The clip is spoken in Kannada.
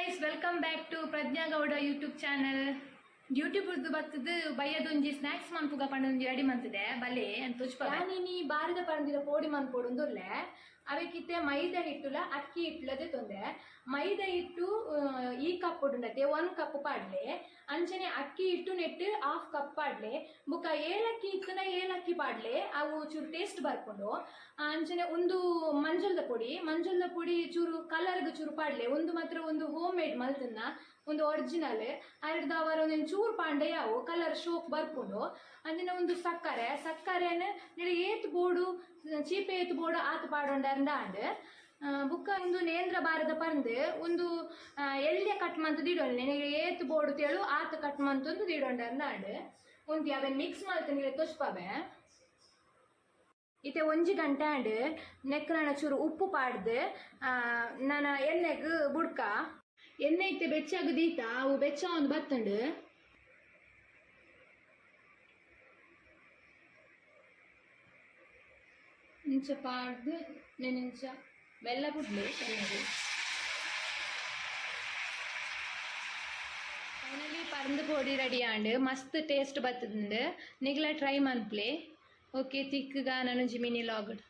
guys, welcome back to Pradnya Gowda YouTube channel. YouTube ಬರ್ತದ ಬಯ್ಯದೊಂಜಿ ಸ್ನಾಕ್ಸ್ ಮನ್ಪುಗ ಪಂಡೊಂಜಿ ರೆಡಿ ಮಂತದೆ ಬಲೆ ಅಂತ ಯಾನಿ ಬಾರದ ಪಂದಿರ ಪೋಡಿ ಮನ್ಪೊಡು ಒಂದೊಲ್ಲೆ ಅವಕ್ಕಿತ್ತೆ ಮೈದಾ ಹಿಟ್ಟುಲ ಅಕ್ಕಿ ಹಿಟ್ಟುಲದೆ ತೊಂದೆ ಮೈದಾ ಹಿಟ್ಟು ಈ ಕಪ್ ಉಂಡತೆ 1 ಕಪ್ ಪಾಡ್ಲೆ ಅಂಚನೆ ಅಕ್ಕಿ ಹಿಟ್ಟು ನೆಟ್ಟು 1/2 ಕಪ್ ಪಾಡ್ಲೆ ಬುಕ್ಕ ಏಲಕ್ಕಿ ಇತ್ತನ ಏಲಕ್ಕಿ ಪಾಡ್ಲೆ ಅವು ಚೂರು ಟೇಸ್ಟ್ ಬರ್ಕೊಂಡು ಅಂಚನೆ ಒಂದು ಮಂಜಲ್ದ ಪೊಡಿ ಚೂರು ಕಲರ್ಗೆ ಚೂರು ಪಾಡ್ಲೆ ಒಂದು ಮಾತ್ರ ಒಂದು ಹೋಮ್ ಮೇಡ್ ಮಲ್ತನ್ನ ಒಂದು ಒರಿಜಿನಲ್ ಅರ್ಧ ಅವರ ಒಂದೊಂದು ಚೂರು ಪಾಂಡೆ ಯಾವು ಕಲರ್ ಶೋಕ್ ಬರ್ಕೊಂಡು ಅಂದಿನ ಒಂದು ಸಕ್ಕರೆನ ಏತ್ ಬೋಡು ಚೀಪೆ ಏತ್ ಬೋಡು ಆತು ಪಾಡೊಂಡ ಅಂದಾಂಡ್ ಬುಕ್ಕ ಒಂದು ನೇಂದ್ರ ಬಾರದ ಪಂದು ಒಂದು ಎಳ್ಳೆ ಕಟ್ ಮಂತ್ ದಿಡೋಲ್ಲ ನಿನಗೆ ಏತ್ ಬೋಡು ತೇಳು ಆತು ಕಟ್ ಮಂತೊಂದು ದಿಡೊಂಡ ಅಂದಾಂಡ್ ಒಂದು ಅವೆನ್ ಮಿಕ್ಸ್ ಮಾಡ್ತೀನಿ ತೊಚ್ಪಾವೆ ಇತ್ತೆ 1 ಗಂಟೆ ಆಂಡ್ ನೆಕ್ ನನ್ನ ಚೂರು ಉಪ್ಪು ಪಾಡ್ದು ನಾನು ಎಣ್ಣೆಗೆ ಬುಡ್ಕ ಎಣ್ಣೆ ಇತ್ತೆ ಬೆಚ್ಚಾಗದೀತ ಅವು ಬೆಚ್ಚ ಒಂದು ಬತ್ತಂಡು ಇಂಚ ಪಾಡ್ದು ನೆನಿಂಚ ಬೆಲ್ಲ ಬುಡ್ಲೆ ಎಣ್ಣೆಗೆ ಫೈನಲಿ ಪರಂದು ಪೊಡಿ ರೆಡಿ ಆಂಡ್ ಮಸ್ತ್ ಟೇಸ್ಟ್ ಬತ್ತದುಂಡು ನಿಗ್ಲ ಟ್ರೈ ಮನ್ಪ್ಲೆ ಓಕೆ ತಿಕ್ಕಗ ನಾನು ಜಿಮಿನಿ ಲಾಗಡ್